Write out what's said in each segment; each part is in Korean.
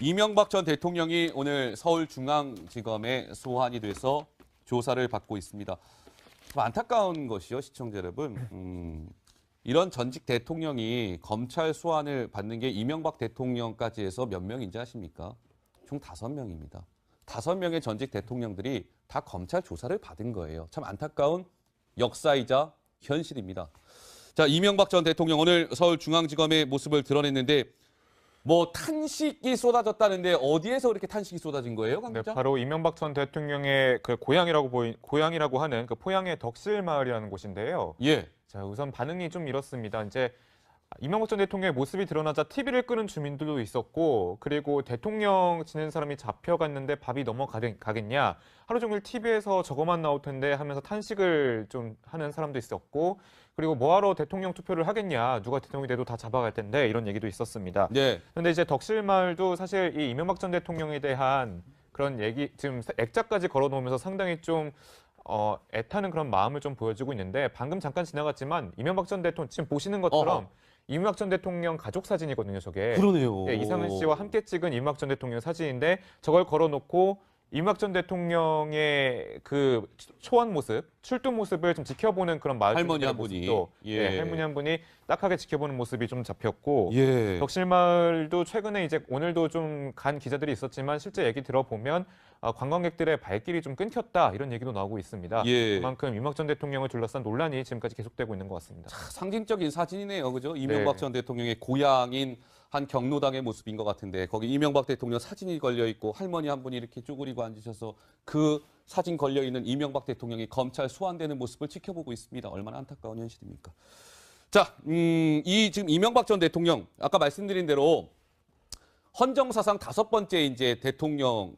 이명박 전 대통령이 오늘 서울중앙지검에 소환이 돼서 조사를 받고 있습니다. 좀 안타까운 것이요, 시청자 여러분. 이런 전직 대통령이 검찰 소환을 받는 게 이명박 대통령까지 해서 몇 명인지 아십니까? 총 5명입니다. 5명의 전직 대통령들이 다 검찰 조사를 받은 거예요. 참 안타까운 역사이자 현실입니다. 자, 이명박 전 대통령 오늘 서울중앙지검의 모습을 드러냈는데 뭐 탄식이 쏟아졌다는데 어디에서 그렇게 탄식이 쏟아진 거예요, 강 기자? 네, 바로 이명박 전 대통령의 그 고향이라고 하는 그 포항의 덕실마을이라는 곳인데요. 예. 자, 우선 반응이 좀 이렇습니다. 이제 이명박 전 대통령의 모습이 드러나자 TV를 끄는 주민들도 있었고, 그리고 대통령 지낸 사람이 잡혀갔는데 밥이 넘어가겠냐, 하루 종일 TV에서 저거만 나올 텐데 하면서 탄식을 좀 하는 사람도 있었고, 그리고 뭐하러 대통령 투표를 하겠냐, 누가 대통령이 돼도 다 잡아갈 텐데, 이런 얘기도 있었습니다. 네. 그런데 이제 덕실마을도 사실 이 이명박 전 대통령에 대한 그런 얘기, 지금 액자까지 걸어놓으면서 상당히 좀 애타는 그런 마음을 좀 보여주고 있는데, 방금 잠깐 지나갔지만 이명박 전 대통령 지금 보시는 것처럼 이명박 전 대통령 가족 사진이거든요, 저게. 그러네요. 네, 이상은 씨와 함께 찍은 이명박 전 대통령 사진인데, 저걸 걸어놓고 이명박 전 대통령의 그 초안 모습, 출두 모습을 좀 지켜보는 그런 마을 할머니 한 모습도, 분이. 예. 네, 할머니 한 분이 딱하게 지켜보는 모습이 좀 잡혔고, 예. 덕실마을도 최근에 이제 오늘도 좀 간 기자들이 있었지만 실제 얘기 들어보면 관광객들의 발길이 좀 끊겼다, 이런 얘기도 나오고 있습니다. 예. 그만큼 이명박 전 대통령을 둘러싼 논란이 지금까지 계속되고 있는 것 같습니다. 상징적인 사진이네요, 그죠? 이명박 네. 전 대통령의 고향인 한 경로당의 모습인 것 같은데 거기 이명박 대통령 사진이 걸려 있고 할머니 한 분이 이렇게 쭈그리고 앉으셔서 그 사진 걸려 있는 이명박 대통령이 검찰 소환되는 모습을 지켜보고 있습니다. 얼마나 안타까운 현실입니까? 자, 이 지금 이명박 전 대통령 아까 말씀드린 대로 헌정사상 5번째 이제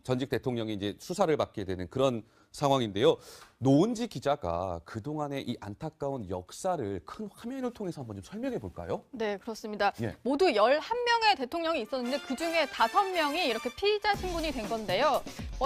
전직 대통령이 이제 수사를 받게 되는 그런 상황인데요. 노은지 기자가 그동안의 이 안타까운 역사를 큰 화면을 통해서 한번 좀 설명해 볼까요? 네, 그렇습니다. 예. 모두 11명의 대통령이 있었는데 그중에 5명이 이렇게 피의자 신분이 된 건데요.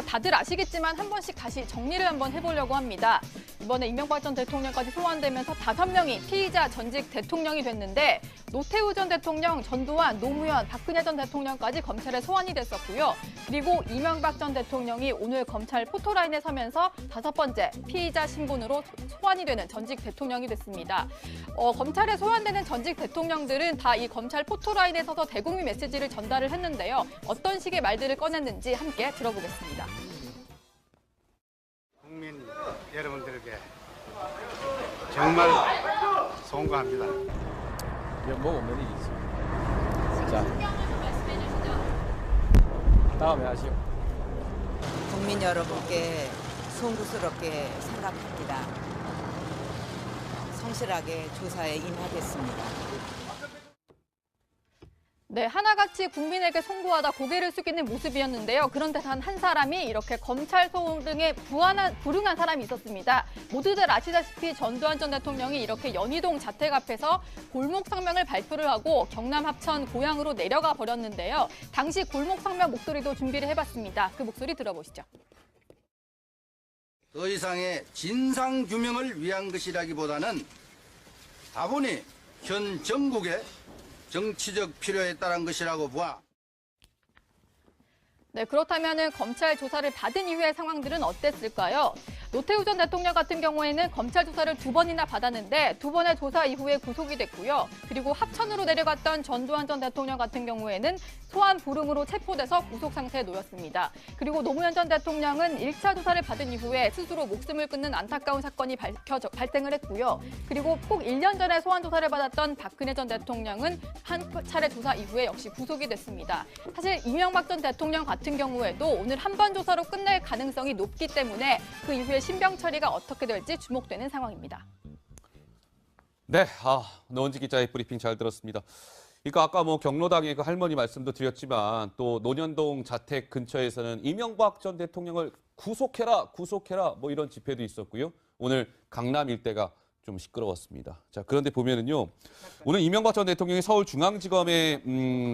다들 아시겠지만 한 번씩 다시 정리를 한번 해보려고 합니다. 이번에 이명박 전 대통령까지 소환되면서 5명이 피의자 전직 대통령이 됐는데 노태우 전 대통령, 전두환, 노무현, 박근혜 전 대통령까지 검찰에 소환이 됐었고요. 그리고 이명박 전 대통령이 오늘 검찰 포토라인에 서면서 5번째 피의자 신분으로 소환이 되는 전직 대통령이 됐습니다. 검찰에 소환되는 전직 대통령들은 다 이 검찰 포토라인에 서서 대국민 메시지를 전달을 했는데요. 어떤 식의 말들을 꺼냈는지 함께 들어보겠습니다. 국민 여러분들에게 정말 송구합니다. 면목 없는 일이 있습니다. 자, 다음에 하시오. 국민 여러분께 송구스럽게 생각합니다. 성실하게 조사에 임하겠습니다. 네, 하나같이 국민에게 송구하다 고개를 숙이는 모습이었는데요. 그런데 단 한 사람이 이렇게 검찰 소환 등에 불응한 사람이 있었습니다. 모두들 아시다시피 전두환 전 대통령이 이렇게 연희동 자택 앞에서 골목 성명을 발표를 하고 경남 합천 고향으로 내려가 버렸는데요. 당시 골목 성명 목소리도 준비를 해봤습니다. 그 목소리 들어보시죠. 더 이상의 진상 규명을 위한 것이라기보다는 다분히 현 정국의 정치적 필요에 따른 것이라고 보아. 네, 그렇다면 검찰 조사를 받은 이후의 상황들은 어땠을까요? 노태우 전 대통령 같은 경우에는 검찰 조사를 2번이나 받았는데 2번의 조사 이후에 구속이 됐고요. 그리고 합천으로 내려갔던 전두환 전 대통령 같은 경우에는 소환 불응으로 체포돼서 구속 상태에 놓였습니다. 그리고 노무현 전 대통령은 1차 조사를 받은 이후에 스스로 목숨을 끊는 안타까운 사건이 발생을 했고요. 그리고 꼭 1년 전에 소환 조사를 받았던 박근혜 전 대통령은 한 차례 조사 이후에 역시 구속이 됐습니다. 사실 이명박 전 대통령 같은 경우에도 오늘 한 번 조사로 끝낼 가능성이 높기 때문에 그 이후에 신병 처리가 어떻게 될지 주목되는 상황입니다. 네, 노은지 기자의 브리핑 잘 들었습니다. 그러니까 아까 뭐 경로당의 그 할머니 말씀도 드렸지만 또 논현동 자택 근처에서는 이명박 전 대통령을 구속해라 뭐 이런 집회도 있었고요. 오늘 강남 일대가 좀 시끄러웠습니다. 자, 그런데 보면은요. 오늘 이명박 전 대통령이 서울중앙지검에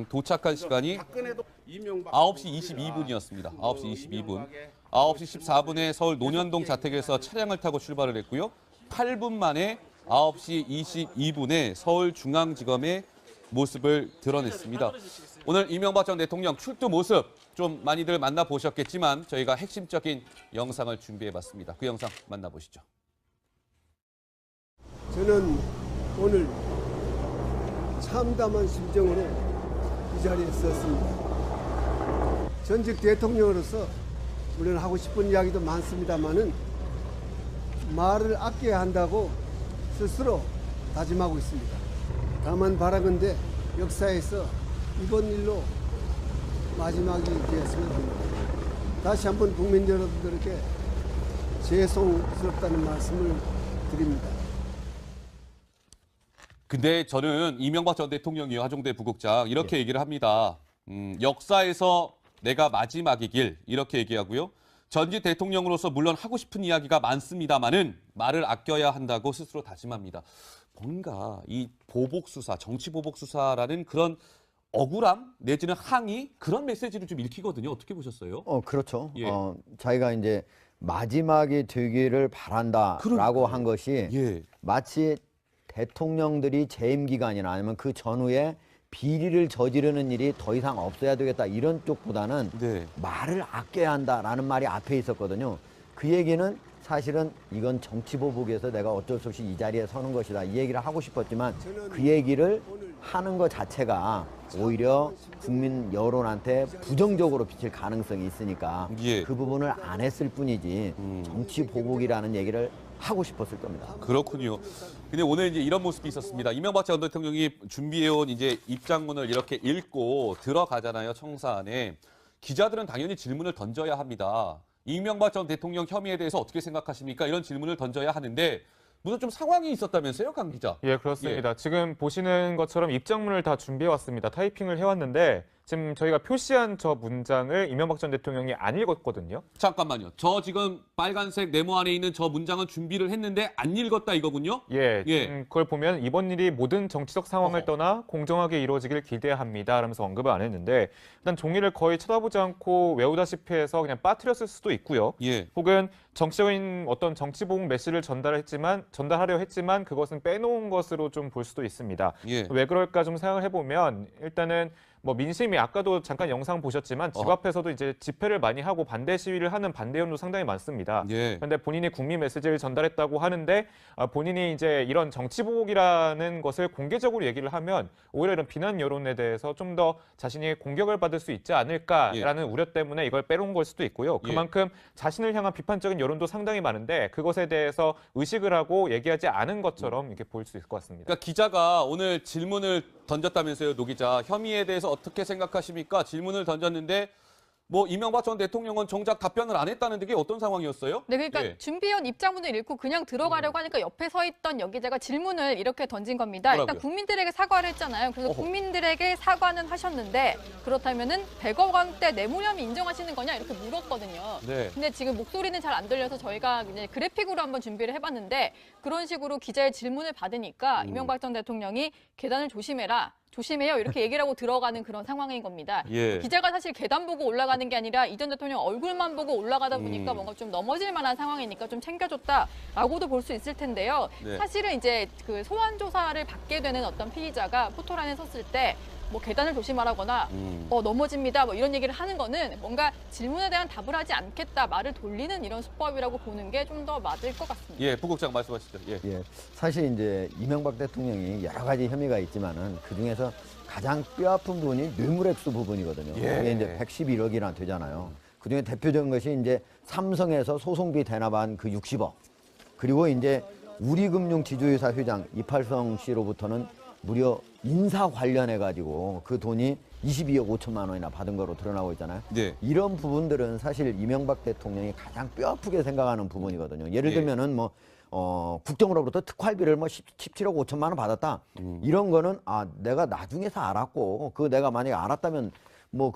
도착한 시간이 9시 22분이었습니다. 9시 22분. 9시 14분에 서울 논현동 자택에서 차량을 타고 출발을 했고요. 8분 만에 9시 22분에 서울중앙지검에 모습을 드러냈습니다. 오늘 이명박 전 대통령 출두 모습 좀 많이들 만나보셨겠지만 저희가 핵심적인 영상을 준비해봤습니다. 그 영상 만나보시죠. 저는 오늘 참담한 심정으로 이 자리에 섰습니다. 전직 대통령으로서 물론 하고 싶은 이야기도 많습니다만은 말을 아껴야 한다고 스스로 다짐하고 있습니다. 다만 바라건대 역사에서 이번 일로 마지막이 되었으면 합니다. 다시 한번 국민 여러분들에게 죄송스럽다는 말씀을 드립니다. 근데 저는 이명박 전 대통령이 하종대 부국장 이렇게 얘기를 합니다. 역사에서 내가 마지막이길 이렇게 얘기하고요. 전직 대통령으로서 물론 하고 싶은 이야기가 많습니다만은 말을 아껴야 한다고 스스로 다짐합니다. 뭔가 이 보복 수사, 정치 보복 수사라는 그런 억울함 내지는 항의 그런 메시지를 좀 읽히거든요. 어떻게 보셨어요? 그렇죠. 예. 자기가 이제 마지막이 되기를 바란다라고 그러니까요. 한 것이 예. 마치 대통령들이 재임 기간이나 아니면 그 전후에 비리를 저지르는 일이 더 이상 없어야 되겠다 이런 쪽보다는 네. 말을 아껴야 한다라는 말이 앞에 있었거든요. 그 얘기는 사실은 이건 정치 보복에서 내가 어쩔 수 없이 이 자리에 서는 것이다. 이 얘기를 하고 싶었지만 그 얘기를 하는 것 자체가 오히려 국민 여론한테 부정적으로 비칠 가능성이 있으니까 예. 그 부분을 안 했을 뿐이지 정치 보복이라는 얘기를 하고 싶었을 겁니다. 그렇군요. 근데 오늘 이제 이런 모습이 있었습니다. 이명박 전 대통령이 준비해온 이제 입장문을 이렇게 읽고 들어가잖아요. 청사 안에. 기자들은 당연히 질문을 던져야 합니다. 이명박 전 대통령 혐의에 대해서 어떻게 생각하십니까? 이런 질문을 던져야 하는데 무슨 좀 상황이 있었다면서요, 강 기자? 예, 그렇습니다. 지금 보시는 것처럼 입장문을 다 준비해 왔습니다. 타이핑을 해왔는데 지금 저희가 표시한 저 문장을 이명박 전 대통령이 안 읽었거든요. 잠깐만요. 저 지금 빨간색 네모 안에 있는 저 문장은 준비를 했는데 안 읽었다 이거군요? 예, 예. 그걸 보면 이번 일이 모든 정치적 상황을 떠나 공정하게 이루어지길 기대합니다 라면서 언급을 안 했는데 일단 종이를 거의 쳐다보지 않고 외우다시피 해서 그냥 빠뜨렸을 수도 있고요. 예. 혹은 정치적인 어떤 정치보복 메시지를 전달하려 했지만 그것은 빼놓은 것으로 좀 볼 수도 있습니다. 예. 왜 그럴까 좀 생각을 해보면 일단은 뭐 민심이 아까도 잠깐 영상 보셨지만 집 앞에서도 이제 집회를 많이 하고 반대 시위를 하는 반대연도 상당히 많습니다. 예. 그런데 본인이 국민 메시지를 전달했다고 하는데 본인이 이제 이런 정치 보복이라는 것을 공개적으로 얘기를 하면 오히려 이런 비난 여론에 대해서 좀 더 자신이 공격을 받을 수 있지 않을까라는 우려 때문에 이걸 빼놓은 걸 수도 있고요. 그만큼 자신을 향한 비판적인 여론도 상당히 많은데 그것에 대해서 의식을 하고 얘기하지 않은 것처럼 이렇게 보일 수 있을 것 같습니다. 그러니까 기자가 오늘 질문을 던졌다면서요, 노 기자. 혐의에 대해서 어떻게 생각하십니까? 질문을 던졌는데 뭐 이명박 전 대통령은 정작 답변을 안 했다는 게 어떤 상황이었어요? 네, 그러니까 예. 준비해온 입장문을 읽고 그냥 들어가려고 하니까 옆에 서 있던 여기자가 질문을 이렇게 던진 겁니다. 뭐라고요? 일단 국민들에게 사과를 했잖아요. 그래서 어허. 국민들에게 사과는 하셨는데 그렇다면은 100억 원대 뇌물 혐의 인정하시는 거냐 이렇게 물었거든요. 네. 근데 지금 목소리는 잘 안 들려서 저희가 이제 그래픽으로 한번 준비를 해봤는데 그런 식으로 기자의 질문을 받으니까 이명박 전 대통령이 계단을 조심해요 이렇게 얘기를 하고 들어가는 그런 상황인 겁니다. 예. 기자가 사실 계단 보고 올라가는 게 아니라 이 전 대통령 얼굴만 보고 올라가다 보니까 뭔가 좀 넘어질 만한 상황이니까 좀 챙겨줬다라고도 볼 수 있을 텐데요. 네. 사실은 이제 그 소환 조사를 받게 되는 어떤 피의자가 포토라인에 섰을 때 뭐 계단을 조심하라거나 넘어집니다 뭐 이런 얘기를 하는 거는 뭔가 질문에 대한 답을 하지 않겠다 말을 돌리는 이런 수법이라고 보는 게 좀 더 맞을 것 같습니다. 예, 부국장 말씀하시죠. 예. 예, 사실 이제 이명박 대통령이 여러 가지 혐의가 있지만은 그 중에서 가장 뼈아픈 부분이 뇌물액수 부분이거든요. 예. 그게 이제 111억이나 되잖아요. 그 중에 대표적인 것이 이제 삼성에서 소송비 대납한 그 60억. 그리고 이제 우리금융지주회사 회장 이팔성 씨로부터는 무려 인사 관련해 가지고 그 돈이 22억 5천만 원이나 받은 거로 드러나고 있잖아요. 네. 이런 부분들은 사실 이명박 대통령이 가장 뼈아프게 생각하는 부분이거든요. 예를 예. 들면은 뭐 국정으로부터 특활비를 뭐 17억 5천만 원 받았다. 이런 거는 내가 나중에서 알았고 그 내가 만약에 알았다면 뭐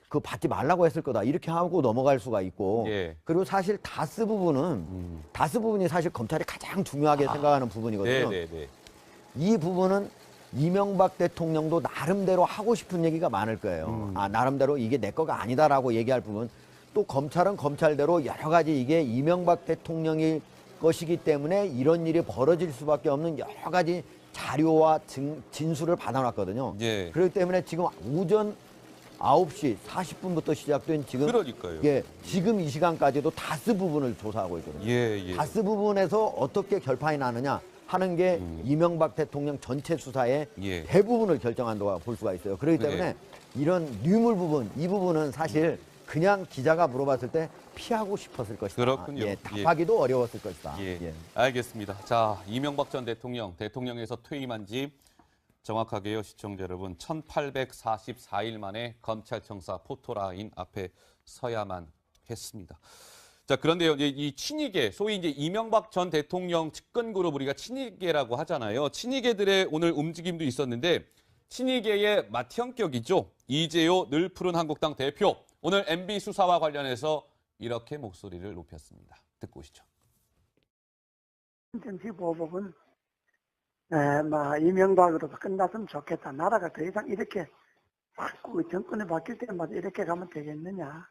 그 받지 말라고 했을 거다. 이렇게 하고 넘어갈 수가 있고. 예. 그리고 사실 다스 부분이 사실 검찰이 가장 중요하게 생각하는 부분이거든요. 네, 네, 네. 이 부분은 이명박 대통령도 나름대로 하고 싶은 얘기가 많을 거예요. 나름대로 이게 내 거가 아니다라고 얘기할 부분. 또 검찰은 검찰대로 여러 가지 이게 이명박 대통령의 것이기 때문에 이런 일이 벌어질 수밖에 없는 여러 가지 자료와 진술을 받아놨거든요. 예. 그렇기 때문에 지금 9시 40분부터 시작된 지금 그러니까요. 예, 지금 이 시간까지도 다스 부분을 조사하고 있거든요. 예. 다스 부분에서 어떻게 결판이 나느냐 하는 게 이명박 대통령 전체 수사의 예. 대부분을 결정한다고 볼 수가 있어요. 그렇기 때문에 네. 이런 뇌물 부분, 이 부분은 사실 그냥 기자가 물어봤을 때 피하고 싶었을 것이다. 그렇군요. 예, 답하기도 어려웠을 것이다. 예. 예. 알겠습니다. 자, 이명박 전 대통령에서 퇴임한 지 정확하게요, 시청자 여러분, 1844일 만에 검찰청사 포토라인 앞에 서야만 했습니다. 자, 그런데요, 이제 이 친이계, 소위 이제 이명박 전 대통령 측근 그룹 우리가 친이계라고 하잖아요. 친이계들의 오늘 움직임도 있었는데, 친이계의 맏형격이죠. 이재호 늘 푸른 한국당 대표. 오늘 MB 수사와 관련해서 이렇게 목소리를 높였습니다. 듣고 오시죠. 정치보복은 이명박으로도 끝났으면 좋겠다. 나라가 더 이상 이렇게 자꾸 정권이 바뀔 때마다 이렇게 가면 되겠느냐.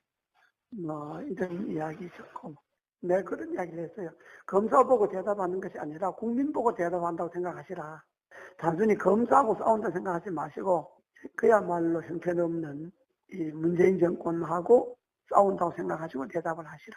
이런 이야기 있었고. 네, 그런 이야기를 했어요. 검사 보고 대답하는 것이 아니라 국민 보고 대답한다고 생각하시라. 단순히 검사하고 싸운다 생각하지 마시고 그야말로 형편없는 이 문재인 정권하고 싸운다고 생각하시고 대답을 하시라.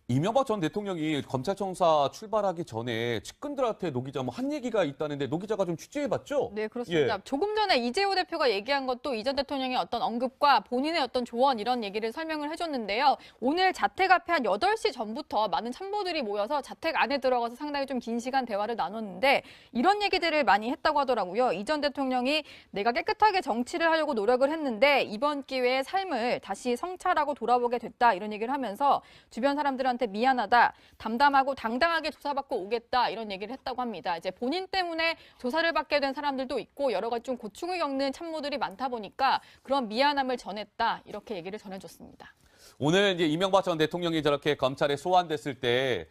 이명박 전 대통령이 검찰청사 출발하기 전에 측근들한테 노 기자 한 얘기가 있다는데 노 기자가 좀 취재해봤죠? 네, 그렇습니다. 예. 조금 전에 이재호 대표가 얘기한 것도 이 전 대통령의 어떤 언급과 본인의 어떤 조언 이런 얘기를 설명을 해줬는데요. 오늘 자택 앞에 한 8시 전부터 많은 참모들이 모여서 자택 안에 들어가서 상당히 좀 긴 시간 대화를 나눴는데 이런 얘기들을 많이 했다고 하더라고요. 이 전 대통령이 내가 깨끗하게 정치를 하려고 노력을 했는데 이번 기회에 삶을 다시 성찰하고 돌아보게 됐다 이런 얘기를 하면서 주변 사람들한테 미안하다, 담담하고 당당하게 조사받고 오겠다 이런 얘기를 했다고 합니다. 이제 본인 때문에 조사를 받게 된 사람들도 있고 여러 가지 좀 고충을 겪는 참모들이 많다 보니까 그런 미안함을 전했다 이렇게 얘기를 전해줬습니다. 오늘 이제 이명박 전 대통령이 저렇게 검찰에 소환됐을 때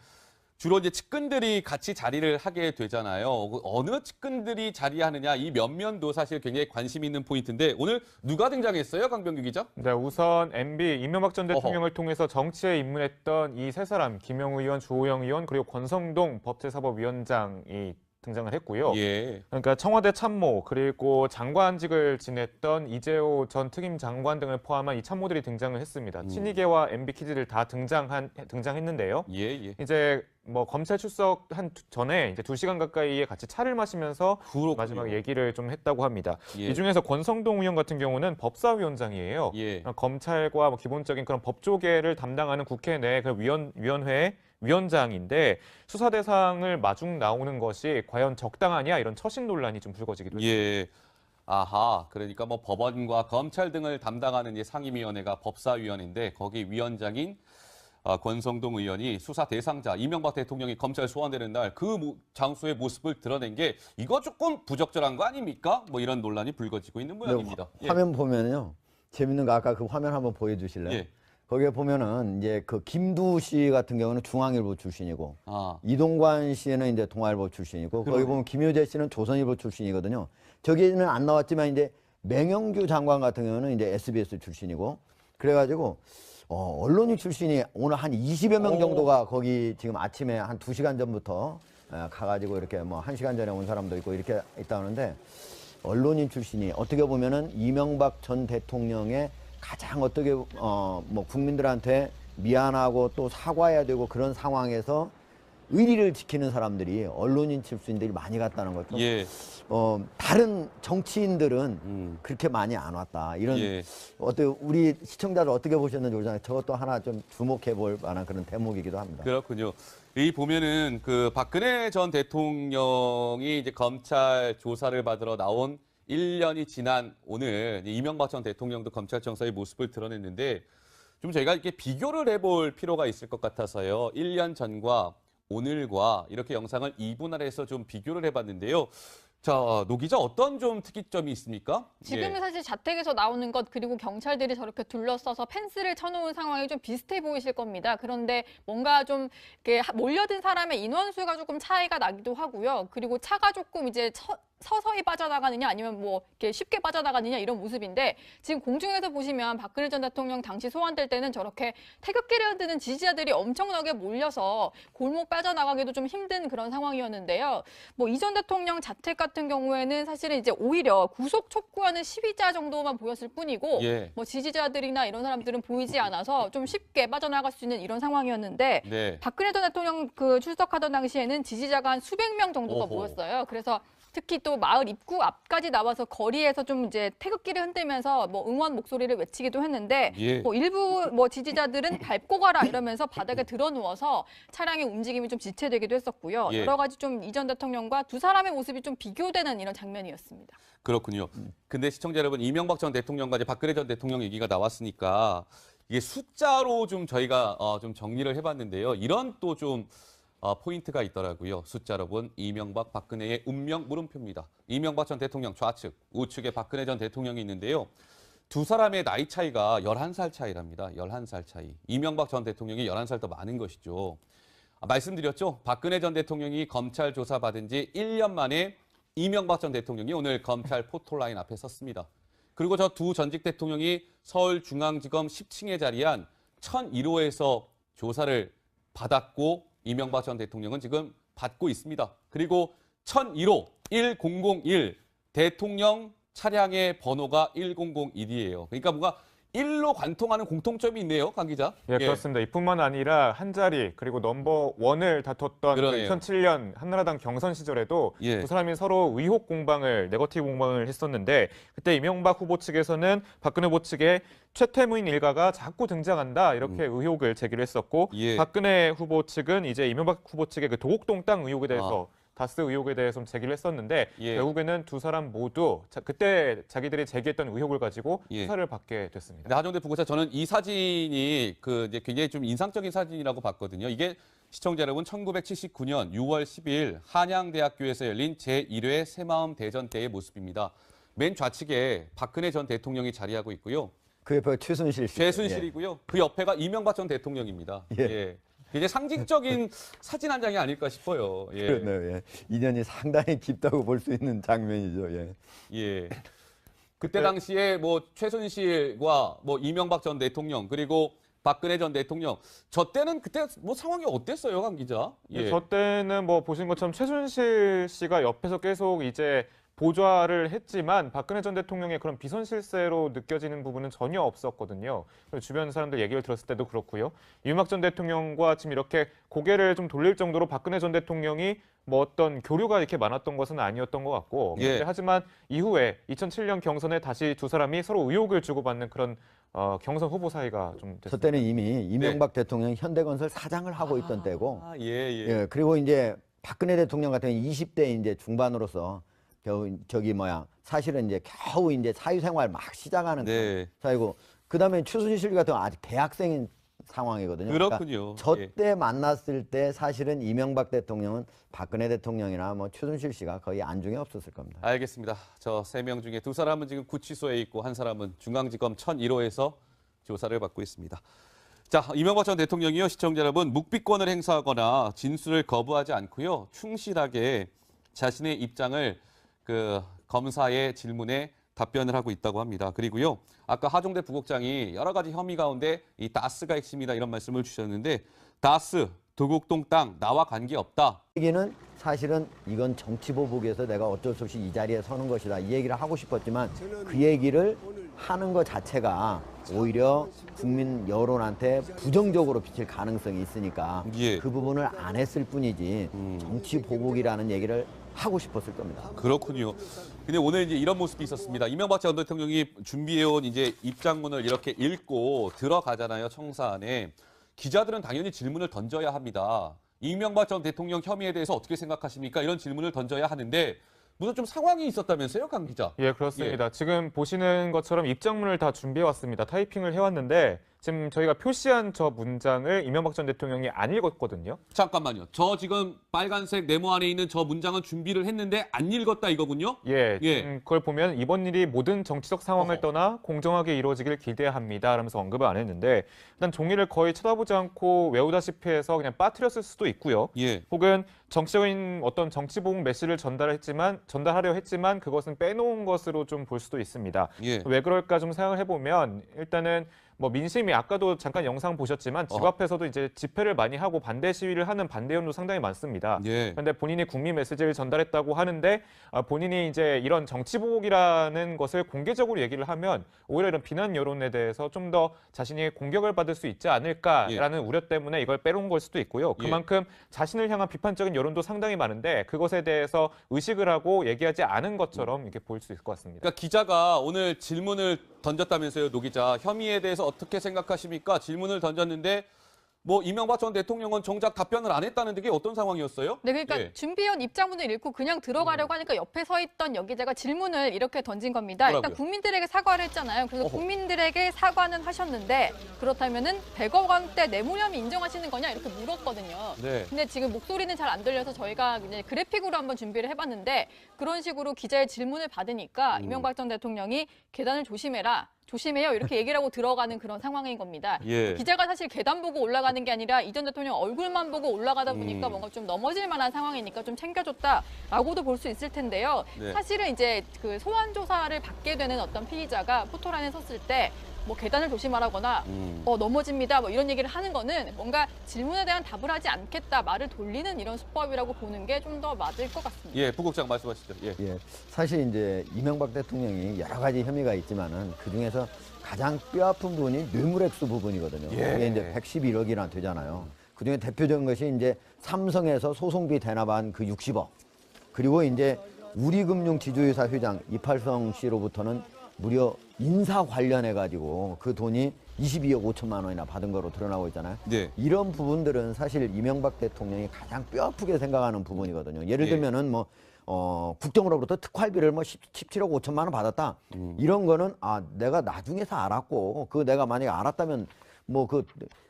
주로 이제 측근들이 같이 자리를 하게 되잖아요. 어느 측근들이 자리하느냐 이 면면도 사실 굉장히 관심 있는 포인트인데 오늘 누가 등장했어요, 강병규 기자? 네, 우선 MB 이명박 전 대통령을 통해서 정치에 입문했던 이 세 사람, 김영우 의원, 조호영 의원 그리고 권성동 법제사법위원장이 등장을 했고요. 예. 그러니까 청와대 참모 그리고 장관직을 지냈던 이재호 전 특임 장관 등을 포함한 이 참모들이 등장을 했습니다. 친이계와 MB 키즈들 다 등장했는데요. 예. 이제 뭐 검찰 출석한 전에 이제 2시간 가까이에 같이 차를 마시면서 그렇군요. 마지막 얘기를 좀 했다고 합니다. 예. 이 중에서 권성동 의원 같은 경우는 법사위원장이에요. 예. 검찰과 뭐 기본적인 그런 법조계를 담당하는 국회 내 그 위원회 위원장인데 수사 대상을 마중 나오는 것이 과연 적당하냐 이런 처신 논란이 좀 불거지기도 했습니다. 예. 아하, 그러니까 뭐 법원과 검찰 등을 담당하는 이 상임위원회가 법사위원회인데 거기 위원장인 권성동 의원이 수사 대상자 이명박 대통령이 검찰 소환되는 날 그 장소의 모습을 드러낸 게 이거 조금 부적절한 거 아닙니까? 뭐 이런 논란이 불거지고 있는 모양입니다. 예. 화면 보면요. 재밌는 거 아까 그 화면 한번 보여주실래요? 예. 거기에 보면은 이제 그 김두 씨 같은 경우는 중앙일보 출신이고 아. 이동관 씨는 이제 동아일보 출신이고 거기 보면 김효재 씨는 조선일보 출신이거든요. 저기는 안 나왔지만 이제 맹영규 장관 같은 경우는 이제 SBS 출신이고 그래가지고 언론인 출신이 오늘 한 20여 명 정도가 거기 지금 아침에 한 2시간 전부터 가가지고 이렇게 뭐 1시간 전에 온 사람도 있고 이렇게 있다는데 언론인 출신이 어떻게 보면은 이명박 전 대통령의 가장 어떻게 뭐 국민들한테 미안하고 또 사과해야 되고 그런 상황에서 의리를 지키는 사람들이 언론인 출신들이 많이 갔다는 거죠. 예. 다른 정치인들은 그렇게 많이 안 왔다. 이런 어떻게 우리 시청자들 어떻게 보셨는지 모르잖아요. 저것도 하나 좀 주목해 볼 만한 그런 대목이기도 합니다. 그렇군요. 이 보면은 그 박근혜 전 대통령이 이제 검찰 조사를 받으러 나온 1년이 지난 오늘 이명박 전 대통령도 검찰청사의 모습을 드러냈는데 좀 저희가 이렇게 비교를 해볼 필요가 있을 것 같아서요. 1년 전과 오늘과 이렇게 영상을 이분할해서 좀 비교를 해봤는데요. 자, 노 기자 어떤 좀 특이점이 있습니까? 지금은 사실 자택에서 나오는 것 그리고 경찰들이 저렇게 둘러싸서 펜스를 쳐놓은 상황이 좀 비슷해 보이실 겁니다. 그런데 뭔가 좀 이렇게 몰려든 사람의 인원수가 조금 차이가 나기도 하고요. 그리고 차가 조금 이제 서서히 빠져나가느냐 아니면 뭐 이렇게 쉽게 빠져나가느냐 이런 모습인데 지금 공중에서 보시면 박근혜 전 대통령 당시 소환될 때는 저렇게 태극기를 흔드는 지지자들이 엄청나게 몰려서 골목 빠져나가기도 좀 힘든 그런 상황이었는데요. 뭐 이 전 대통령 자택 같은 경우에는 사실은 이제 오히려 구속 촉구하는 시위자 정도만 보였을 뿐이고 뭐 지지자들이나 이런 사람들은 보이지 않아서 좀 쉽게 빠져나갈 수 있는 이런 상황이었는데 박근혜 전 대통령 그 출석하던 당시에는 지지자가 한 수백 명 정도가 모였어요. 그래서 특히 또 마을 입구 앞까지 나와서 거리에서 좀 이제 태극기를 흔들면서 뭐 응원 목소리를 외치기도 했는데 뭐 일부 뭐 지지자들은 밟고 가라 이러면서 바닥에 드러 누워서 차량의 움직임이 좀 지체되기도 했었고요. 여러 가지 좀 이 전 대통령과 두 사람의 모습이 좀 비교되는 이런 장면이었습니다. 그렇군요. 근데 시청자 여러분, 이명박 전 대통령과 이제 박근혜 전 대통령 얘기가 나왔으니까 이게 숫자로 좀 저희가 좀 정리를 해봤는데요. 이런 또 좀 포인트가 있더라고요. 숫자로 본 이명박, 박근혜의 운명 물음표입니다. 이명박 전 대통령 좌측, 우측에 박근혜 전 대통령이 있는데요. 두 사람의 나이 차이가 11살 차이랍니다. 11살 차이. 이명박 전 대통령이 11살 더 많은 것이죠. 말씀드렸죠. 박근혜 전 대통령이 검찰 조사 받은 지 1년 만에 이명박 전 대통령이 오늘 검찰 포토라인 앞에 섰습니다. 그리고 저 두 전직 대통령이 서울중앙지검 10층에 자리한 1001호에서 조사를 받았고 이명박 전 대통령은 지금 받고 있습니다. 그리고 1001호 1001 대통령 차량의 번호가 1001이에요. 그러니까 뭔가 1로 관통하는 공통점이 있네요, 강 기자. 예, 그렇습니다. 이뿐만 아니라 한 자리 그리고 넘버 원을 다퉜던 그 2007년 한나라당 경선 시절에도 두 사람이 서로 의혹 공방을 네거티브 공방을 했었는데 그때 이명박 후보 측에서는 박근혜 후보 측에 최태민 일가가 자꾸 등장한다 이렇게 의혹을 제기를 했었고 박근혜 후보 측은 이제 이명박 후보 측의 그 도곡동 땅 의혹에 대해서 다스 의혹에 대해서 좀 제기를 했었는데 결국에는 두 사람 모두 그때 자기들이 제기했던 의혹을 가지고 수사를 받게 됐습니다. 네, 하정대 부고차 저는 이 사진이 이제 굉장히 좀 인상적인 사진이라고 봤거든요. 이게 시청자 여러분 1979년 6월 12일 한양대학교에서 열린 제1회 새마을 대전 때의 모습입니다. 맨 좌측에 박근혜 전 대통령이 자리하고 있고요. 그 옆에 최순실 씨. 최순실이고요. 그 옆에가 이명박 전 대통령입니다. 굉장히 상징적인 사진 한 장이 아닐까 싶어요. 그렇네요. 인연이 상당히 깊다고 볼 수 있는 장면이죠. 그때 당시에 뭐 최순실과 뭐 이명박 전 대통령 그리고 박근혜 전 대통령 저 때는 그때 뭐 상황이 어땠어요, 강 기자? 저 때는 뭐 보신 것처럼 최순실 씨가 옆에서 계속 이제 보좌를 했지만 박근혜 전 대통령의 그런 비선실세로 느껴지는 부분은 전혀 없었거든요. 주변 사람들 얘기를 들었을 때도 그렇고요. 이명박 전 대통령과 지금 이렇게 고개를 좀 돌릴 정도로 박근혜 전 대통령이 뭐 어떤 교류가 이렇게 많았던 것은 아니었던 것 같고 하지만 이후에 2007년 경선에 다시 두 사람이 서로 의혹을 주고받는 그런 경선 후보 사이가 좀 됐습니다. 저 때는 이미 이명박 대통령이 현대건설 사장을 하고 있던 때고 그리고 이제 박근혜 대통령 같은 경우는 20대 이제 중반으로서 사실은 이제 겨우 이제 사회생활 막 시작하는 사이고 그다음에 최순실 같은 경우 아직 대학생인 상황이거든요. 그렇군요. 그러니까 저때 만났을 때 사실은 이명박 대통령은 박근혜 대통령이나 뭐 최순실 씨가 거의 안중에 없었을 겁니다. 알겠습니다. 저 3명 중에 두 사람은 지금 구치소에 있고 한 사람은 중앙지검 1001호에서 조사를 받고 있습니다. 자, 이명박 전 대통령이요, 시청자 여러분, 묵비권을 행사하거나 진술을 거부하지 않고요, 충실하게 자신의 입장을 그 검사의 질문에 답변을 하고 있다고 합니다. 그리고요, 아까 하종대 부국장이 여러 가지 혐의 가운데 이 다스가 핵심이다 이런 말씀을 주셨는데 다스, 도곡동 땅 나와 관계없다. 얘기는 사실은 이건 정치보복에서 내가 어쩔 수 없이 이 자리에 서는 것이다. 이 얘기를 하고 싶었지만 그 얘기를 하는 것 자체가 오히려 국민 여론한테 부정적으로 비칠 가능성이 있으니까 그 부분을 안 했을 뿐이지 정치보복이라는 얘기를 하고 싶었을 겁니다. 그렇군요. 근데 오늘 이제 이런 모습이 있었습니다. 이명박 전 대통령이 준비해온 이제 입장문을 이렇게 읽고 들어가잖아요, 청사 안에. 기자들은 당연히 질문을 던져야 합니다. 이명박 전 대통령 혐의에 대해서 어떻게 생각하십니까? 이런 질문을 던져야 하는데 무슨 좀 상황이 있었다면서요, 강 기자? 그렇습니다. 지금 보시는 것처럼 입장문을 다 준비해 왔습니다. 타이핑을 해왔는데 지금 저희가 표시한 저 문장을 이명박 전 대통령이 안 읽었거든요. 잠깐만요. 저 지금 빨간색 네모 안에 있는 저 문장은 준비를 했는데 안 읽었다 이거군요? 예, 예. 그걸 보면 이번 일이 모든 정치적 상황을 떠나 공정하게 이루어지길 기대합니다 라면서 언급을 안 했는데 일단 종이를 거의 쳐다보지 않고 외우다시피 해서 그냥 빠뜨렸을 수도 있고요. 예. 혹은 정치적인 어떤 정치보복 메시지를 전달하려 했지만 그것은 빼놓은 것으로 좀 볼 수도 있습니다. 예. 왜 그럴까 좀 생각을 해보면 일단은 뭐 민심이 아까도 잠깐 영상 보셨지만 집 앞에서도 이제 집회를 많이 하고 반대 시위를 하는 반대연도 상당히 많습니다. 예. 그런데 본인이 국민 메시지를 전달했다고 하는데 본인이 이제 이런 정치보복이라는 것을 공개적으로 얘기를 하면 오히려 이런 비난 여론에 대해서 좀 더 자신이 공격을 받을 수 있지 않을까라는 우려 때문에 이걸 빼놓은 걸 수도 있고요. 그만큼 자신을 향한 비판적인 여론도 상당히 많은데 그것에 대해서 의식을 하고 얘기하지 않은 것처럼 이렇게 보일 수 있을 것 같습니다. 그러니까 기자가 오늘 질문을 던졌다면서요, 노 기자. 혐의에 대해서 어떻게 생각하십니까? 질문을 던졌는데 뭐 이명박 전 대통령은 정작 답변을 안 했다는데 이게 어떤 상황이었어요? 네, 그러니까 예. 준비한 입장문을 읽고 그냥 들어가려고 하니까 옆에 서 있던 여기자가 질문을 이렇게 던진 겁니다. 뭐라고요? 일단 국민들에게 사과를 했잖아요. 그래서 어허. 국민들에게 사과는 하셨는데 그렇다면은 100억 원대 뇌물혐의 인정하시는 거냐 이렇게 물었거든요. 네. 근데 지금 목소리는 잘 안 들려서 저희가 이제 그래픽으로 한번 준비를 해봤는데 그런 식으로 기자의 질문을 받으니까 이명박 전 대통령이 계단을 조심해요 이렇게 얘기를 하고 들어가는 그런 상황인 겁니다. 예. 기자가 사실 계단 보고 올라가는 게 아니라 이 전 대통령 얼굴만 보고 올라가다 보니까 뭔가 좀 넘어질 만한 상황이니까 좀 챙겨줬다라고도 볼 수 있을 텐데요. 네. 사실은 이제 그 소환 조사를 받게 되는 어떤 피의자가 포토라인에 섰을 때 뭐 계단을 조심하라거나 넘어집니다 뭐 이런 얘기를 하는 거는 뭔가 질문에 대한 답을 하지 않겠다 말을 돌리는 이런 수법이라고 보는 게 좀 더 맞을 것 같습니다. 예, 부국장 말씀하시죠. 예. 예, 사실 이제 이명박 대통령이 여러 가지 혐의가 있지만은 그 중에서 가장 뼈아픈 부분이 뇌물액수 부분이거든요. 예. 그게 이제 111억이나 되잖아요. 그 중에 대표적인 것이 이제 삼성에서 소송비 대납한 그 60억. 그리고 이제 우리금융지주회사 회장 이팔성 씨로부터는 무려 인사 관련해가지고 그 돈이 22억 5천만 원이나 받은 거로 드러나고 있잖아요. 네. 이런 부분들은 사실 이명박 대통령이 가장 뼈아프게 생각하는 부분이거든요. 예를 예. 들면은 뭐 국정으로부터 특활비를 뭐 17억 5천만 원 받았다. 이런 거는 내가 나중에서 알았고 그 내가 만약에 알았다면 뭐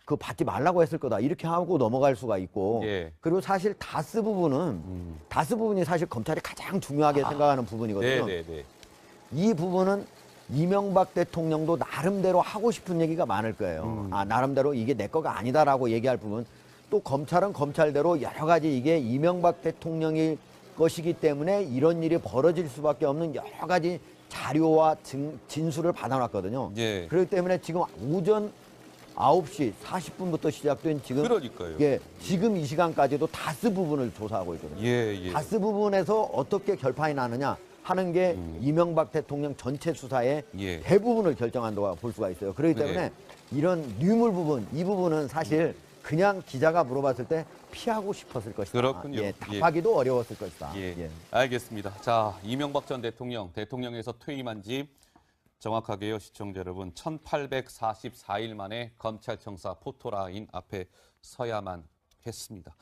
그 받지 말라고 했을 거다. 이렇게 하고 넘어갈 수가 있고. 예. 그리고 사실 다스 부분이 사실 검찰이 가장 중요하게 생각하는 부분이거든요. 네. 이 부분은 이명박 대통령도 나름대로 하고 싶은 얘기가 많을 거예요. 나름대로 이게 내 거가 아니다라고 얘기할 부분. 또 검찰은 검찰대로 여러 가지 이게 이명박 대통령의 것이기 때문에 이런 일이 벌어질 수밖에 없는 여러 가지 자료와 진술을 받아놨거든요. 예. 그렇기 때문에 지금 오전 9시 40분부터 시작된 지금 그러니까요. 예, 지금 이 시간까지도 다스 부분을 조사하고 있거든요. 예. 다스 부분에서 어떻게 결판이 나느냐 하는 게 이명박 대통령 전체 수사의 예. 대부분을 결정한다고 볼 수가 있어요. 그렇기 때문에 네. 이런 뇌물 부분, 이 부분은 사실 그냥 기자가 물어봤을 때 피하고 싶었을 것이다. 그렇군요. 예, 답하기도 어려웠을 것이다. 예. 예. 알겠습니다. 자, 이명박 전 대통령에서 퇴임한 지 정확하게요, 시청자 여러분, 1844일 만에 검찰청사 포토라인 앞에 서야만 했습니다.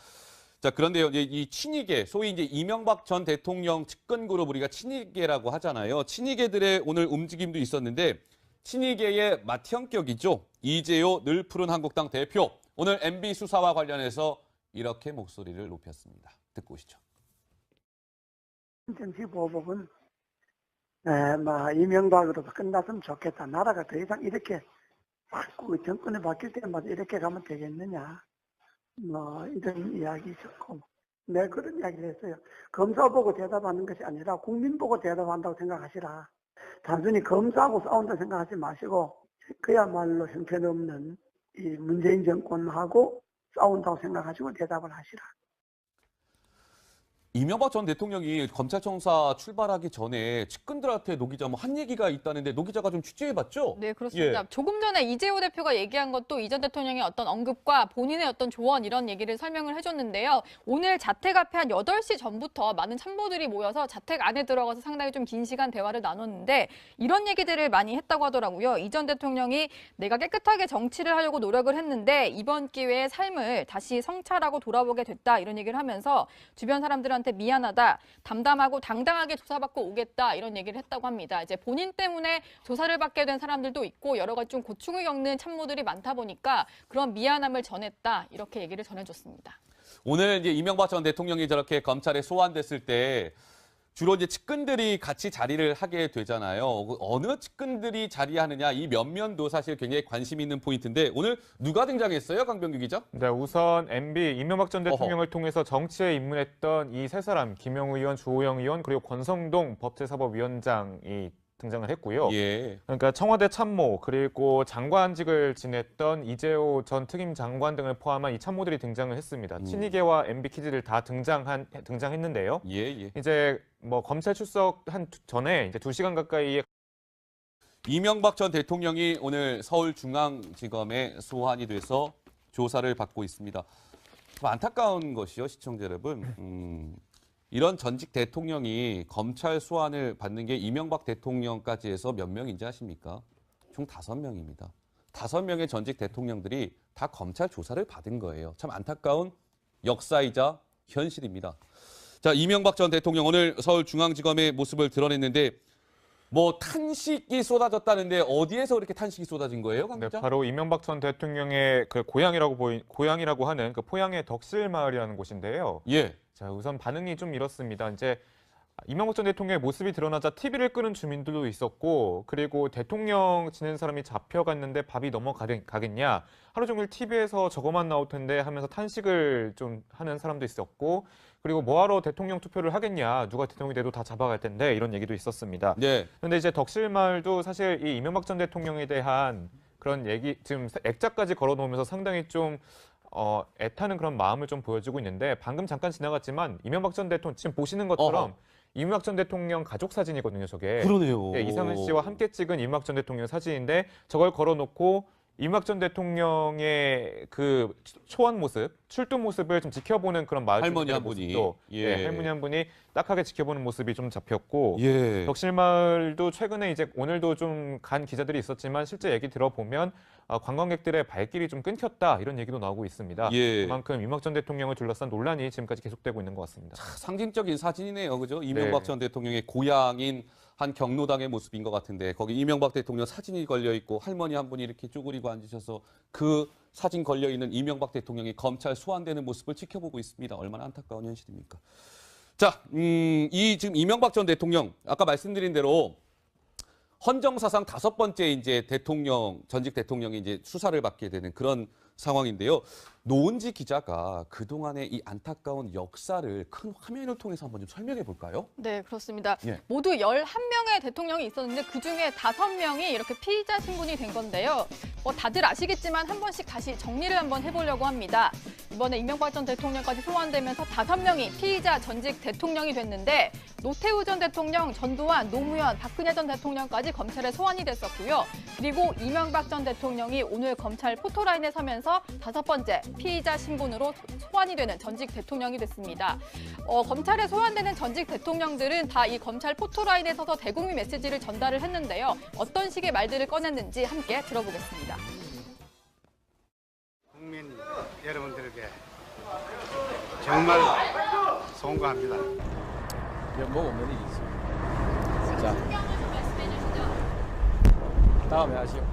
자, 그런데요, 이 친이계, 소위 이제 이명박 전 대통령 측근 그룹 우리가 친이계라고 하잖아요. 친이계들의 오늘 움직임도 있었는데 친이계의 맏형격이죠. 이재호 늘 푸른 한국당 대표. 오늘 MB 수사와 관련해서 이렇게 목소리를 높였습니다. 듣고 오시죠. 정치보복은 이명박으로도 끝났으면 좋겠다. 나라가 더 이상 이렇게 자꾸 정권이 바뀔 때마다 이렇게 가면 되겠느냐. 이런 이야기 있었고. 내가 그런 이야기를 했어요. 검사 보고 대답하는 것이 아니라 국민 보고 대답한다고 생각하시라. 단순히 검사하고 싸운다고 생각하지 마시고 그야말로 형편없는 이 문재인 정권하고 싸운다고 생각하시고 대답을 하시라. 이명박 전 대통령이 검찰청사 출발하기 전에 측근들한테 노 기자 한 얘기가 있다는데 노 기자가 좀 취재해봤죠? 네, 그렇습니다. 예. 조금 전에 이재호 대표가 얘기한 것도 이 전 대통령의 어떤 언급과 본인의 어떤 조언 이런 얘기를 설명을 해줬는데요. 오늘 자택 앞에 한 8시 전부터 많은 참모들이 모여서 자택 안에 들어가서 상당히 좀 긴 시간 대화를 나눴는데 이런 얘기들을 많이 했다고 하더라고요. 이 전 대통령이 내가 깨끗하게 정치를 하려고 노력을 했는데 이번 기회에 삶을 다시 성찰하고 돌아보게 됐다 이런 얘기를 하면서 주변 사람들한테 국민들한테 미안하다, 담담하고 당당하게 조사받고 오겠다 이런 얘기를 했다고 합니다. 이제 본인 때문에 조사를 받게 된 사람들도 있고 여러 가지 좀 고충을 겪는 참모들이 많다 보니까 그런 미안함을 전했다 이렇게 얘기를 전해줬습니다. 오늘 이제 이명박 전 대통령이 저렇게 검찰에 소환됐을 때 주로 이제 측근들이 같이 자리를 하게 되잖아요. 어느 측근들이 자리하느냐 이 면면도 사실 굉장히 관심 있는 포인트인데 오늘 누가 등장했어요, 강병규 기자? 네, 우선 MB 이명박 전 대통령을 통해서 정치에 입문했던 이 세 사람, 김영우 의원, 주호영 의원 그리고 권성동 법제사법위원장이 등장을 했고요. 예. 그러니까 청와대 참모 그리고 장관직을 지냈던 이재호 전 특임 장관 등을 포함한 이 참모들이 등장을 했습니다. 친이계와 MB 키즈들 다 등장했는데요. 예, 예. 이제 뭐 검찰 출석한 전에 이제 2시간 가까이의 이명박 전 대통령이 오늘 서울중앙지검에 소환이 돼서 조사를 받고 있습니다. 좀 안타까운 것이요, 시청자 여러분. 이런 전직 대통령이 검찰 소환을 받는 게 이명박 대통령까지 해서 몇 명인지 아십니까? 총 5명입니다. 5명의 전직 대통령들이 다 검찰 조사를 받은 거예요. 참 안타까운 역사이자 현실입니다. 자, 이명박 전 대통령 오늘 서울중앙지검의 모습을 드러냈는데 뭐 탄식이 쏟아졌다는데 어디에서 그렇게 탄식이 쏟아진 거예요, 강 기자? 네, 바로 이명박 전 대통령의 그 고향이라고 하는 그 포항의 덕실마을이라는 곳인데요. 예. 자, 우선 반응이 좀 이렇습니다. 이제 이명박 전 대통령의 모습이 드러나자 TV를 끄는 주민들도 있었고, 그리고 대통령 지낸 사람이 잡혀갔는데 밥이 넘어가겠냐, 하루 종일 TV에서 저거만 나올 텐데 하면서 탄식을 좀 하는 사람도 있었고, 그리고 뭐하러 대통령 투표를 하겠냐, 누가 대통령이 돼도 다 잡아갈 텐데 이런 얘기도 있었습니다. 네. 그런데 이제 덕실마을도 사실 이 이명박 전 대통령에 대한 그런 얘기, 지금 액자까지 걸어놓으면서 상당히 좀 애타는 그런 마음을 좀 보여주고 있는데, 방금 잠깐 지나갔지만 이명박 전 대통령 지금 보시는 것처럼 이명박 전 대통령 가족 사진이거든요, 저게. 그러네요. 네, 이상은 씨와 함께 찍은 이명박 전 대통령 사진인데 저걸 걸어놓고 이명박 전 대통령의 그 초안 모습, 출두 모습을 좀 지켜보는 그런 마을 할머니 한 모습도, 분이. 예. 네, 할머니 한 분이 딱하게 지켜보는 모습이 좀 잡혔고, 예. 덕실마을도 최근에 이제 오늘도 좀 간 기자들이 있었지만 실제 얘기 들어보면 관광객들의 발길이 좀 끊겼다 이런 얘기도 나오고 있습니다. 예. 그만큼 이명박 전 대통령을 둘러싼 논란이 지금까지 계속되고 있는 것 같습니다. 상징적인 사진이네요, 그죠? 이명박 네. 전 대통령의 고향인 한 경로당의 모습인 것 같은데 거기 이명박 대통령 사진이 걸려 있고 할머니 한 분이 이렇게 쪼그리고 앉으셔서 그 사진 걸려 있는 이명박 대통령이 검찰 소환되는 모습을 지켜보고 있습니다. 얼마나 안타까운 현실입니까? 자, 이 지금 이명박 전 대통령 아까 말씀드린 대로 헌정사상 5번째 이제 전직 대통령이 이제 수사를 받게 되는 그런 상황인데요. 노은지 기자가 그동안의 이 안타까운 역사를 큰 화면을 통해서 한번 좀 설명해 볼까요? 네, 그렇습니다. 예. 모두 11명의 대통령이 있었는데 그중에 5명이 이렇게 피의자 신분이 된 건데요. 다들 아시겠지만 한 번씩 다시 정리를 한번 해보려고 합니다. 이번에 이명박 전 대통령까지 소환되면서 5명이 피의자 전직 대통령이 됐는데 노태우 전 대통령, 전두환, 노무현, 박근혜 전 대통령까지 검찰에 소환이 됐었고요. 그리고 이명박 전 대통령이 오늘 검찰 포토라인에 서면서 5번째 피의자 신분으로 소환이 되는 전직 대통령이 됐습니다. 검찰에 소환되는 전직 대통령들은 다 이 검찰 포토라인에 서서 대국민 메시지를 전달을 했는데요. 어떤 식의 말들을 꺼냈는지 함께 들어보겠습니다. 국민 여러분들에게 정말 송구합니다. 면목 없는 일이 있습니다. 자, 다음에 하시오.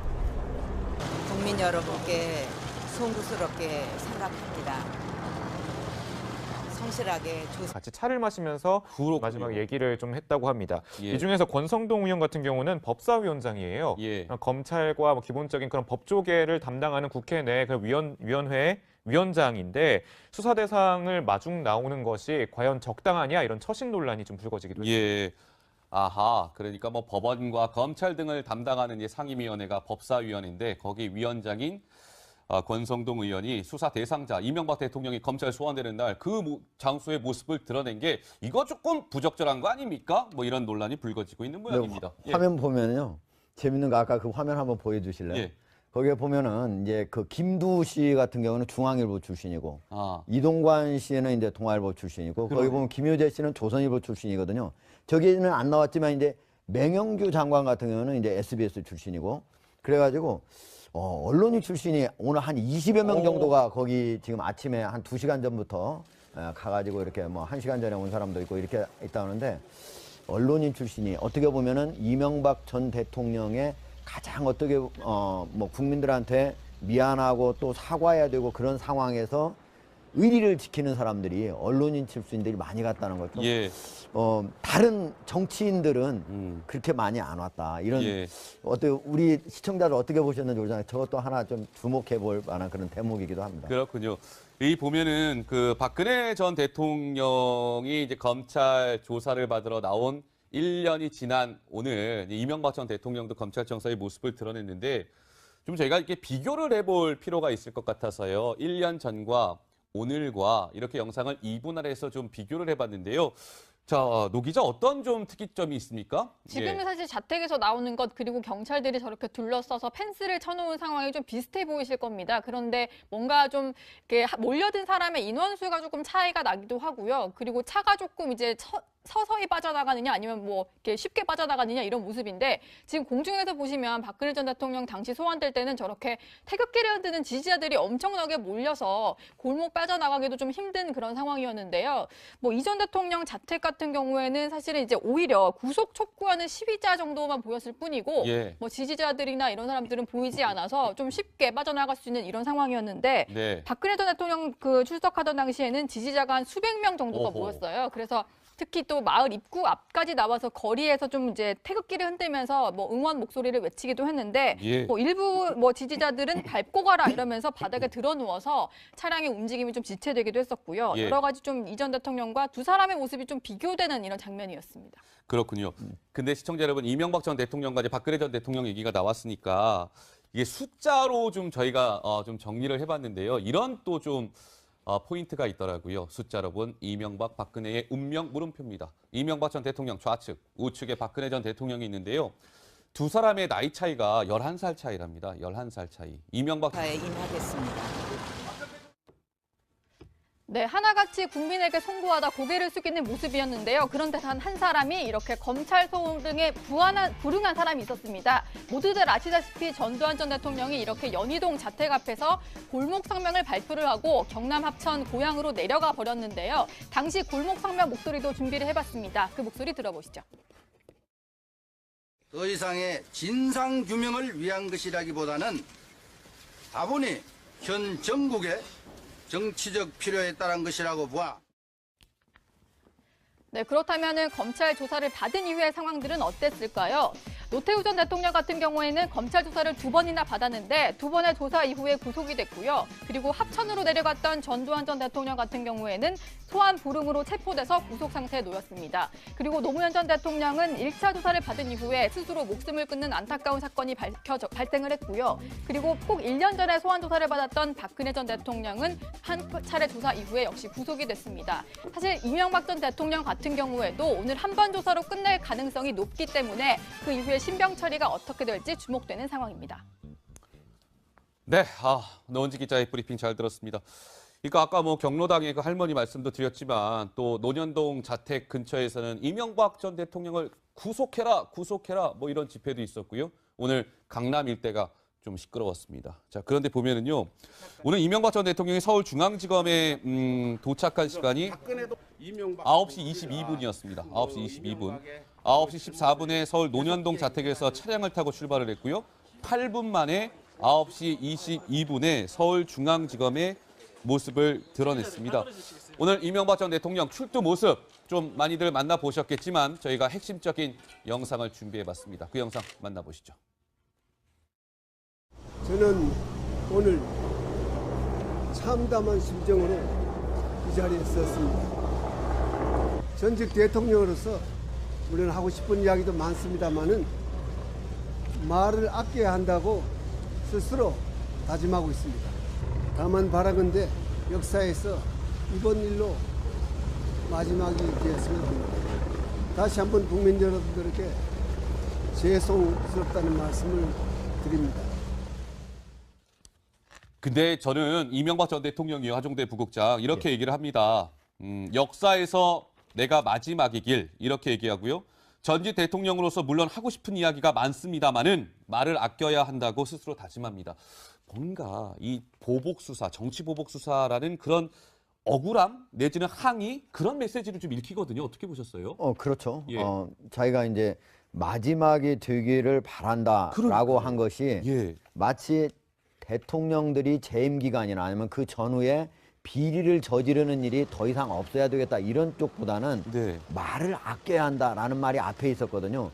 국민 여러분께 송구스럽게 생각합니다. 성실하게 조사. 같이 차를 마시면서 그렇군요. 마지막 얘기를 좀 했다고 합니다. 예. 이 중에서 권성동 의원 같은 경우는 법사위원장이에요. 예. 검찰과 기본적인 그런 법조계를 담당하는 국회 내 그 위원회 위원장인데 수사 대상을 마중 나오는 것이 과연 적당하냐 이런 처신 논란이 좀 불거지기도 했습니다. 예. 아하, 그러니까 뭐 법원과 검찰 등을 담당하는 이 상임위원회가 법사위원회인데 거기 위원장인 권성동 의원이 수사 대상자 이명박 대통령이 검찰 소환되는 날 그 장소의 모습을 드러낸 게 이거 조금 부적절한 거 아닙니까? 뭐 이런 논란이 불거지고 있는 모양입니다. 예. 화면 보면요. 재밌는 거 아까 그 화면 한번 보여주실래요? 예. 거기에 보면은 이제 그 김두 씨 같은 경우는 중앙일보 출신이고 이동관 씨는 이제 동아일보 출신이고 거기 보면 김효재 씨는 조선일보 출신이거든요. 저기는 안 나왔지만 이제 맹영규 장관 같은 경우는 이제 SBS 출신이고 그래가지고 언론인 출신이 오늘 한 20여 명 정도가 거기 지금 아침에 한 2시간 전부터 가가지고 이렇게 뭐 1시간 전에 온 사람도 있고 이렇게 있다는데 언론인 출신이 어떻게 보면은 이명박 전 대통령의 가장 어떻게 뭐 국민들한테 미안하고 또 사과해야 되고 그런 상황에서 의리를 지키는 사람들이 언론인 출신들이 많이 갔다는 것도 예. 다른 정치인들은 그렇게 많이 안 왔다. 이런 예. 어떻게 우리 시청자들 어떻게 보셨는지 모르잖아요. 저것도 하나 좀 주목해 볼 만한 그런 대목이기도 합니다. 그렇군요. 이 보면은 그 박근혜 전 대통령이 이제 검찰 조사를 받으러 나온 1년이 지난 오늘 이명박 전 대통령도 검찰청사의 모습을 드러냈는데 좀 저희가 이렇게 비교를 해볼 필요가 있을 것 같아서요. 1년 전과 오늘과 이렇게 영상을 이분할해서 좀 비교를 해봤는데요. 자, 노 기자 어떤 좀 특이점이 있습니까? 지금은 사실 자택에서 나오는 것 그리고 경찰들이 저렇게 둘러싸서 펜스를 쳐놓은 상황이 좀 비슷해 보이실 겁니다. 그런데 뭔가 좀 이렇게 몰려든 사람의 인원수가 조금 차이가 나기도 하고요. 그리고 차가 조금 이제 서서히 빠져나가느냐 아니면 뭐 이렇게 쉽게 빠져나가느냐 이런 모습인데 지금 공중에서 보시면 박근혜 전 대통령 당시 소환될 때는 저렇게 태극기를 흔드는 지지자들이 엄청나게 몰려서 골목 빠져나가기도 좀 힘든 그런 상황이었는데요. 뭐 이 전 대통령 자택 같은 경우에는 사실은 이제 오히려 구속 촉구하는 시위자 정도만 보였을 뿐이고 예. 뭐 지지자들이나 이런 사람들은 보이지 않아서 좀 쉽게 빠져나갈 수 있는 이런 상황이었는데 네. 박근혜 전 대통령 그 출석하던 당시에는 지지자가 한 수백 명 정도가 어허. 모였어요. 그래서 특히 또 마을 입구 앞까지 나와서 거리에서 좀 이제 태극기를 흔들면서 뭐 응원 목소리를 외치기도 했는데 예. 뭐 일부 뭐 지지자들은 밟고 가라 이러면서 바닥에 드러 누워서 차량의 움직임이 좀 지체되기도 했었고요. 예. 여러 가지 좀 이 전 대통령과 두 사람의 모습이 좀 비교되는 이런 장면이었습니다. 그렇군요. 근데 시청자 여러분, 이명박 전 대통령과 이제 박근혜 전 대통령 얘기가 나왔으니까 이게 숫자로 좀 저희가 좀 정리를 해봤는데요. 이런 또 좀 포인트가 있더라고요. 숫자로 본 이명박, 박근혜의 운명 물음표입니다. 이명박 전 대통령 좌측, 우측에 박근혜 전 대통령이 있는데요. 두 사람의 나이 차이가 11살 차이랍니다. 11살 차이. 이명박 에 임하겠습니다. 네, 하나같이 국민에게 송구하다 고개를 숙이는 모습이었는데요. 그런데 단 한 사람이 이렇게 검찰 소송 등에 불응한 사람이 있었습니다. 모두들 아시다시피 전두환 전 대통령이 이렇게 연희동 자택 앞에서 골목 성명을 발표를 하고 경남 합천 고향으로 내려가 버렸는데요. 당시 골목 성명 목소리도 준비를 해봤습니다. 그 목소리 들어보시죠. 더 이상의 진상 규명을 위한 것이라기보다는 다분히 현 정국의 정치적 필요에 따른 것이라고 보아. 네, 그렇다면 검찰 조사를 받은 이후의 상황들은 어땠을까요? 노태우 전 대통령 같은 경우에는 검찰 조사를 2번이나 받았는데 2번의 조사 이후에 구속이 됐고요. 그리고 합천으로 내려갔던 전두환 전 대통령 같은 경우에는 소환 불응으로 체포돼서 구속 상태에 놓였습니다. 그리고 노무현 전 대통령은 1차 조사를 받은 이후에 스스로 목숨을 끊는 안타까운 사건이 발생을 했고요. 그리고 꼭 1년 전에 소환 조사를 받았던 박근혜 전 대통령은 한 차례 조사 이후에 역시 구속이 됐습니다. 사실 이명박 전 대통령 같은 경우에도 오늘 한 번 조사로 끝낼 가능성이 높기 때문에 그 이후에 신병 처리가 어떻게 될지 주목되는 상황입니다. 네, 노원지 기자의 브리핑 잘 들었습니다. 그러니까 아까 뭐 경로당의 그 할머니 말씀도 드렸지만 또 논현동 자택 근처에서는 이명박 전 대통령을 구속해라 뭐 이런 집회도 있었고요. 오늘 강남 일대가 좀 시끄러웠습니다. 자, 그런데 보면은요. 오늘 이명박 전 대통령이 서울중앙지검에 도착한 시간이 9시 22분이었습니다. 9시 22분. 9시 14분에 서울 논현동 자택에서 차량을 타고 출발을 했고요. 8분 만에 9시 22분에 서울중앙지검에 모습을 드러냈습니다. 오늘 이명박 전 대통령 출두 모습 좀 많이들 만나보셨겠지만 저희가 핵심적인 영상을 준비해봤습니다. 그 영상 만나보시죠. 저는 오늘 참담한 심정으로 이 자리에 섰습니다. 전직 대통령으로서 물론 하고 싶은 이야기도 많습니다만은 말을 아껴야 한다고 스스로 다짐하고 있습니다. 다만 바라건대 역사에서 이번 일로 마지막이 되었으면 합니다. 다시 한번 국민 여러분들에게 죄송스럽다는 말씀을 드립니다. 근데 저는 이명박 전 대통령이 하종대 부국장 이렇게 얘기를 합니다. 역사에서 내가 마지막이길 이렇게 얘기하고요. 전직 대통령으로서 물론 하고 싶은 이야기가 많습니다만은 말을 아껴야 한다고 스스로 다짐합니다. 뭔가 이 보복수사, 정치 보복수사라는 그런 억울함 내지는 항의 그런 메시지를 좀 읽히거든요. 어떻게 보셨어요? 그렇죠. 예. 자기가 이제 마지막이 되기를 바란다라고 그러니까요. 한 것이 예. 마치 대통령들이 재임 기간이나 아니면 그 전후에 비리를 저지르는 일이 더 이상 없어야 되겠다 이런 쪽보다는 네. 말을 아껴야 한다라는 말이 앞에 있었거든요.